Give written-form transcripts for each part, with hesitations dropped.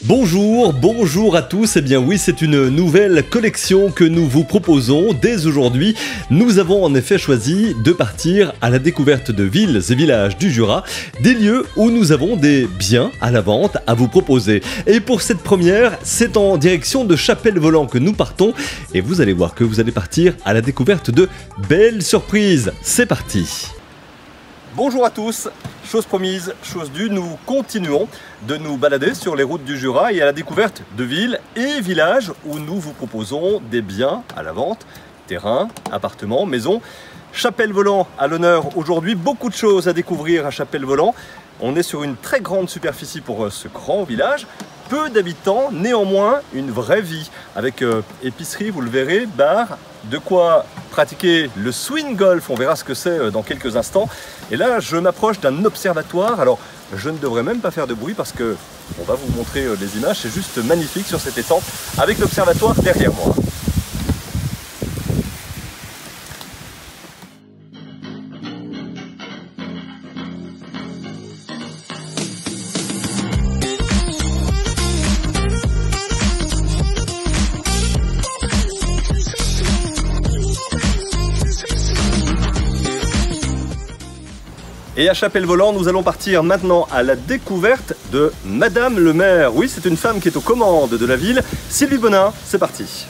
Bonjour à tous, et bien oui, c'est une nouvelle collection que nous vous proposons dès aujourd'hui. Nous avons en effet choisi de partir à la découverte de villes et villages du Jura, des lieux où nous avons des biens à la vente à vous proposer. Et pour cette première, c'est en direction de Chapelle-Voland que nous partons, et vous allez voir que vous allez partir à la découverte de belles surprises. C'est parti! Bonjour à tous, chose promise, chose due, nous continuons de nous balader sur les routes du Jura et à la découverte de villes et villages où nous vous proposons des biens à la vente, terrains, appartements, maisons. Chapelle-Voland à l'honneur aujourd'hui, beaucoup de choses à découvrir à Chapelle-Voland. On est sur une très grande superficie pour ce grand village, peu d'habitants, néanmoins une vraie vie, avec épicerie, vous le verrez, bar, de quoi pratiquer le swing golf, on verra ce que c'est dans quelques instants. Et là, je m'approche d'un observatoire, alors je ne devrais même pas faire de bruit parce que on va vous montrer les images, c'est juste magnifique sur cet étang, avec l'observatoire derrière moi. Et à Chapelle-Voland, nous allons partir maintenant à la découverte de Madame le maire. Oui, c'est une femme qui est aux commandes de la ville. Sylvie Bonin, c'est parti.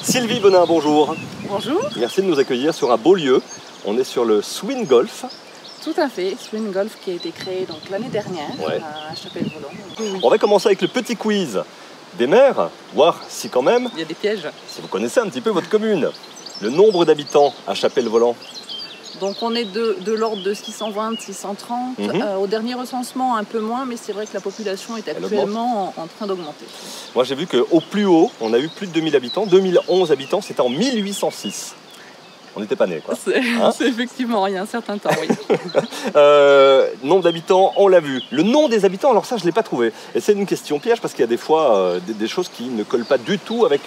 Sylvie Bonin, bonjour. Bonjour. Merci de nous accueillir sur un beau lieu. On est sur le Swing Golf. Tout à fait, Swing Golf qui a été créé l'année dernière à Chapelle-Voland. Oui. On va commencer avec le petit quiz des maires, voir si quand même, il y a des pièges. Si vous connaissez un petit peu votre commune, le nombre d'habitants à Chapelle-Voland. Donc on est de l'ordre de 620, 630. Au dernier recensement, un peu moins, mais c'est vrai que la population est actuellement en train d'augmenter. Moi j'ai vu qu'au plus haut, on a eu plus de 2000 habitants. 2011 habitants, c'était en 1806. On n'était pas nés, quoi. C'est effectivement, il y a un certain temps, oui. Nombre d'habitants, on l'a vu. Le nom des habitants, alors ça, je ne l'ai pas trouvé. Et c'est une question piège, parce qu'il y a des fois des choses qui ne collent pas du tout avec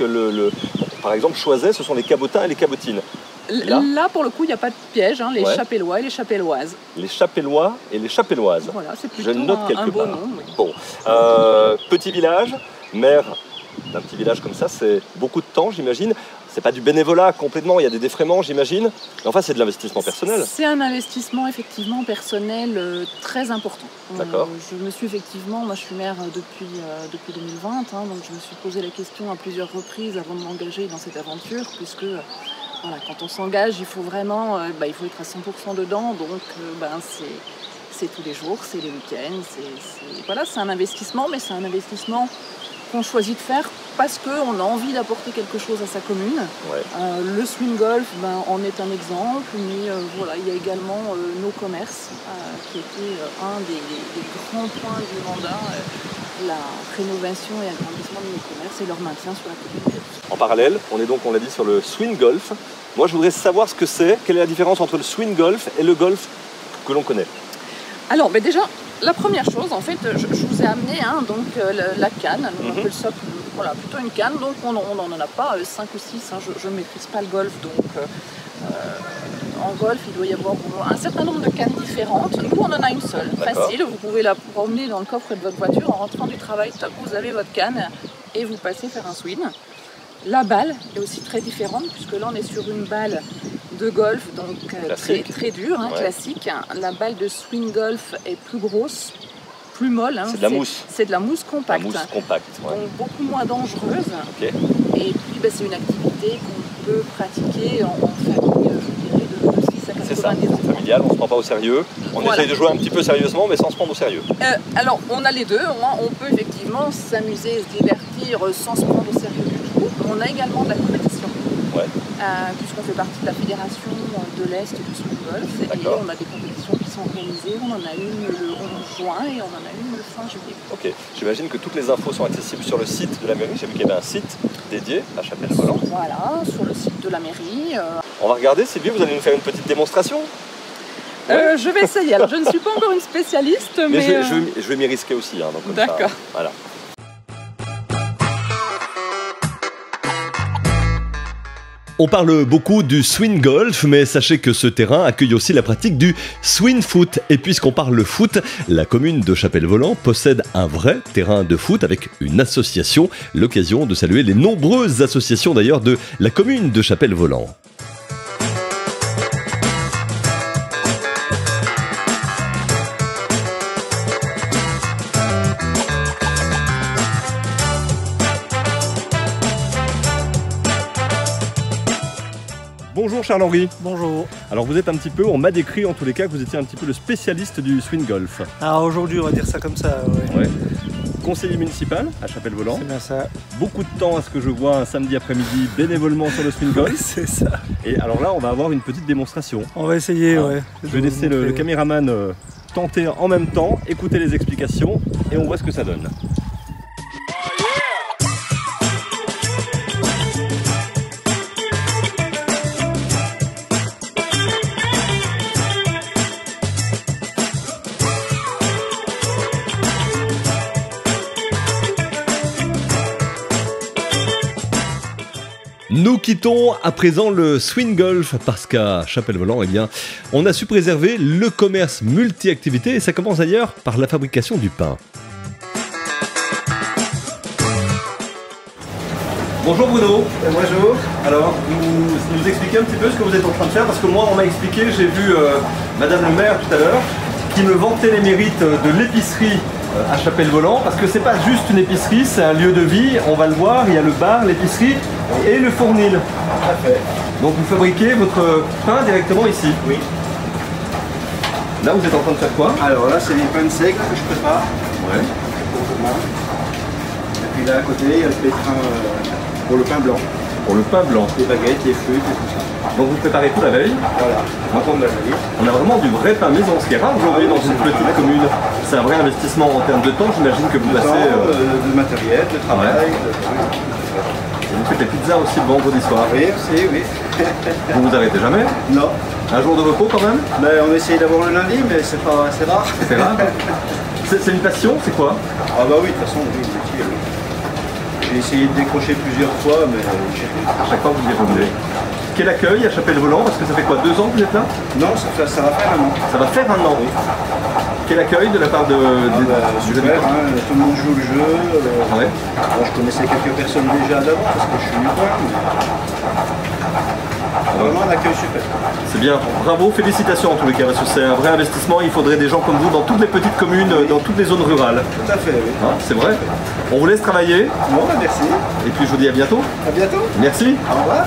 Par exemple, Choiset, ce sont les cabotins et les cabotines. Là, pour le coup, il n'y a pas de piège, hein, les Chapellois et les Chapelloises. Les Chapellois et les Chapelloises. Voilà, c'est plutôt un beau nom. Oui. Bon, petit village, maire d'un petit village comme ça, c'est beaucoup de temps, j'imagine. C'est pas du bénévolat complètement, il y a des défraiements, j'imagine. Enfin, c'est de l'investissement personnel. C'est un investissement effectivement personnel très important. D'accord. Je me suis effectivement, moi je suis maire depuis 2020, hein, donc je me suis posé la question à plusieurs reprises avant de m'engager dans cette aventure, puisque voilà, quand on s'engage, il faut vraiment, il faut être à 100% dedans, donc c'est tous les jours, c'est les week-ends, voilà, c'est un investissement, mais c'est un investissement qu'on choisit de faire parce qu'on a envie d'apporter quelque chose à sa commune. Le swing golf en est un exemple, mais voilà, il y a également nos commerces qui étaient un des grands points du mandat, la rénovation et agrandissement de nos commerces et leur maintien sur la commune. En parallèle, on est donc, on l'a dit, sur le swing golf. Moi, je voudrais savoir ce que c'est, quelle est la différence entre le swing golf et le golf que l'on connaît. Alors, déjà, la première chose, en fait, je vous ai amené la canne, on appelle ça plutôt une canne, donc on n'en a pas 5 ou 6, hein, je ne maîtrise pas le golf, donc en golf il doit y avoir un certain nombre de cannes différentes. Nous on en a une seule, facile, vous pouvez la promener dans le coffre de votre voiture en rentrant du travail, top, vous avez votre canne et vous passez faire un swing. La balle est aussi très différente puisque là on est sur une balle de golf, donc très dure, hein, classique. La balle de swing golf est plus grosse, plus molle. Hein, c'est de la mousse. C'est de la mousse compacte. La mousse compacte, donc beaucoup moins dangereuse. Okay. Et puis c'est une activité qu'on peut pratiquer en famille, je dirais, de 6 à 90 ans. C'est ça, familial, on ne se prend pas au sérieux. On essaye de jouer un petit peu sérieusement, mais sans se prendre au sérieux. Alors on a les deux, on peut effectivement s'amuser, se divertir sans se prendre au sérieux du tout. On a également de la compétition. Puisqu'on fait partie de la fédération de l'Est du swing golf et on a des compétitions qui sont organisées, on en a une le 11 juin et on en a une le fin juillet. Ok, j'imagine que toutes les infos sont accessibles sur le site de la mairie, j'ai vu qu'il y avait un site dédié à Chapelle-Voland. Voilà, sur le site de la mairie. On va regarder, Sylvie, vous allez nous faire une petite démonstration. Je vais essayer, alors je ne suis pas encore une spécialiste, mais... je vais m'y risquer aussi, hein, donc comme ça, voilà. On parle beaucoup du swing golf, mais sachez que ce terrain accueille aussi la pratique du swing foot. Et puisqu'on parle foot, la commune de Chapelle-Voland possède un vrai terrain de foot avec une association. L'occasion de saluer les nombreuses associations d'ailleurs de la commune de Chapelle-Voland. Bonjour Charles-Henri. Bonjour. Alors vous êtes un petit peu, on m'a décrit en tous les cas que vous étiez un petit peu le spécialiste du swing golf. Ah, aujourd'hui, on va dire ça comme ça, ouais. Ouais. Conseiller municipal à Chapelle-Voland. C'est bien ça. Beaucoup de temps à ce que je vois un samedi après-midi bénévolement sur le swing golf. Oui, c'est ça. Et alors là, on va avoir une petite démonstration. On va essayer, Ah, ouais. Je vais laisser le caméraman tenter en même temps, écouter les explications et on voit ce que ça donne. Nous quittons à présent le swing golf parce qu'à Chapelle-Voland, eh bien, on a su préserver le commerce multi-activités et ça commence d'ailleurs par la fabrication du pain. Bonjour Bruno. Bonjour. Alors, vous nous expliquez un petit peu ce que vous êtes en train de faire parce que moi, on m'a expliqué, j'ai vu Madame le maire tout à l'heure qui me vantait les mérites de l'épicerie à Chapelle-Voland parce que c'est pas juste une épicerie, c'est un lieu de vie, on va le voir, il y a le bar, l'épicerie et le fournil. Tout à fait. Donc vous fabriquez votre pain directement ici. Oui. Là vous êtes en train de faire quoi? Alors là, c'est les pains secs que je prépare Ouais. pour demain. Et puis là, à côté, il y a le pétrin pour le pain blanc. Pour le pain blanc. Les baguettes, les fruits, et tout ça. Donc vous préparez tout la veille. Voilà. Maintenant, de la veille. On a vraiment du vrai pain maison, ce qui est rare aujourd'hui dans une petite commune. C'est un vrai investissement en termes de temps, j'imagine que vous De passez... temps, de matériel, de travail. Vous faites des pizzas aussi le vendredi soir. Oui, aussi, oui. Vous vous arrêtez jamais? Non. Un jour de repos quand même? Mais on essaye d'avoir le lundi, mais c'est rare. C'est rare. C'est une passion, c'est quoi? Ah bah oui, de toute façon, oui, métier, oui. J'ai essayé de décrocher plusieurs fois, mais j'ai rien. À chaque fois vous y revenez. Quel accueil à Chapelle-Voland? Parce que ça fait quoi, 2 ans que vous êtes là? Non, ça va faire un an. Ça va faire un an. Quel accueil de la part de... Super, hein, tout le monde joue le jeu. Ouais. Alors, je connaissais quelques personnes déjà d'avant parce que je suis du coin. Vraiment un accueil super. C'est bien, bravo, félicitations en tous les cas, parce que c'est un vrai investissement, il faudrait des gens comme vous dans toutes les petites communes, dans toutes les zones rurales. Tout à fait, oui. Hein, c'est vrai. On vous laisse travailler, Bon, bah, merci. et puis je vous dis à bientôt. À bientôt. Merci. Au revoir.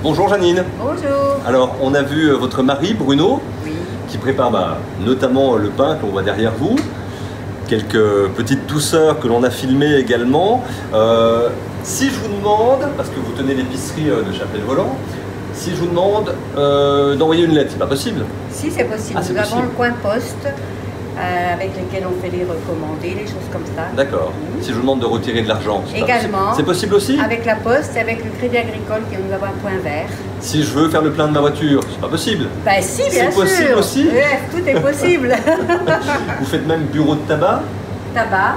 Bonjour Janine. Bonjour. Alors, on a vu votre mari, Bruno, Oui. qui prépare notamment le pain que l'on voit derrière vous, quelques petites douceurs que l'on a filmées également. Si je vous demande, parce que vous tenez l'épicerie de Chapelle-Voland, si je vous demande d'envoyer une lettre, c'est pas possible? Si, c'est possible. Ah, c'est Nous avons possible. le coin poste avec lequel on fait les recommandés, les choses comme ça. D'accord. Si je vous demande de retirer de l'argent, c'est pas Également. possible. C'est possible aussi? Avec la poste et avec le crédit agricole qui nous avons un point vert. Si je veux faire le plein de ma voiture, c'est pas possible. Ben si, bien C'est sûr. possible aussi. Ouais, tout est possible. Vous faites même bureau de tabac? Tabac.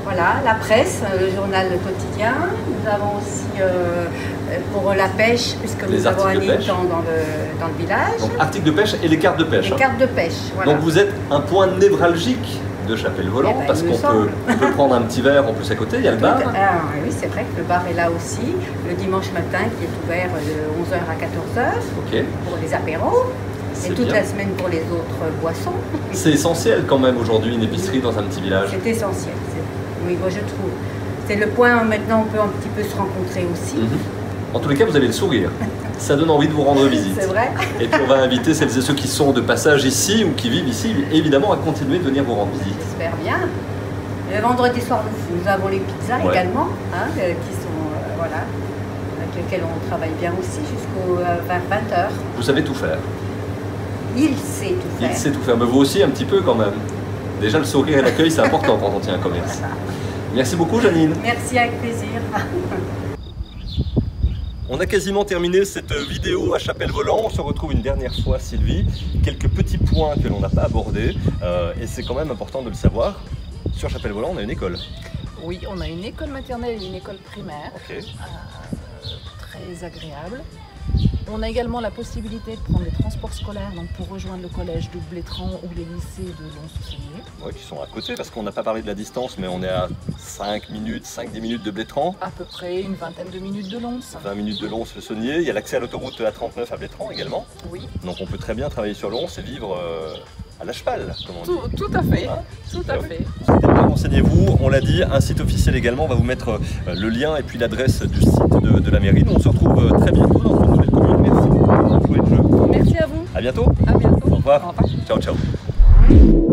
Voilà, la presse, le journal quotidien. Nous avons aussi pour la pêche, puisque Les nous avons un articles de pêche. étang dans le village. Donc articles de pêche et les cartes de pêche. Les hein. cartes de pêche, voilà. Donc vous êtes un point névralgique de Chapelle-Voland, Eh ben, parce il me qu'on semble. peut prendre un petit verre en plus à côté, il y a le bar. Ah, oui, c'est vrai que le bar est là aussi, le dimanche matin qui est ouvert de 11h à 14h Ok, pour les apéros c'est et toute bien. la semaine pour les autres boissons. C'est essentiel quand même aujourd'hui une épicerie dans un petit village. C'est essentiel, oui, moi je trouve. C'est le point où maintenant on peut un petit peu se rencontrer aussi. Mhm. En tous les cas, vous avez le sourire. Ça donne envie de vous rendre visite. C'est vrai. Et puis on va inviter celles et ceux qui sont de passage ici ou qui vivent ici, évidemment, à continuer de venir vous rendre visite. J'espère bien. Le vendredi soir, nous avons les pizzas Ouais. également, hein, qui sont, voilà, avec lesquelles on travaille bien aussi jusqu'au 20h. Vous savez tout faire. Il sait tout faire. Il sait tout faire, mais vous aussi un petit peu quand même. Déjà le sourire et l'accueil, c'est important quand on tient un commerce. Voilà. Merci beaucoup Janine. Merci, avec plaisir. On a quasiment terminé cette vidéo à Chapelle-Voland. On se retrouve une dernière fois, Sylvie. Quelques petits points que l'on n'a pas abordés, et c'est quand même important de le savoir. Sur Chapelle-Voland, on a une école. Oui, on a une école maternelle et une école primaire, Ok. très agréable. On a également la possibilité de prendre des transports scolaires donc pour rejoindre le collège de Blétran ou les lycées de Lons-Saunier. Ouais, qui sont à côté, parce qu'on n'a pas parlé de la distance, mais on est à 5 minutes, 5-10 minutes de Blétran, À peu près une vingtaine de minutes de Lons. 20 minutes de Lons-le-Saunier. Il y a l'accès à l'autoroute A39 à Blétran également. Oui, Donc on peut très bien travailler sur Lons et vivre à la cheval, comme on dit. tout à fait. Hein Tout Ah à oui. fait. Renseignez-vous, on l'a dit, un site officiel également, on va vous mettre le lien et puis l'adresse du site de la mairie. Nous on se retrouve très bientôt dans une nouvelle commune. Merci beaucoup pour jouer le jeu. Merci à vous. À bientôt. À bientôt. Au revoir. Au revoir. Ciao ciao.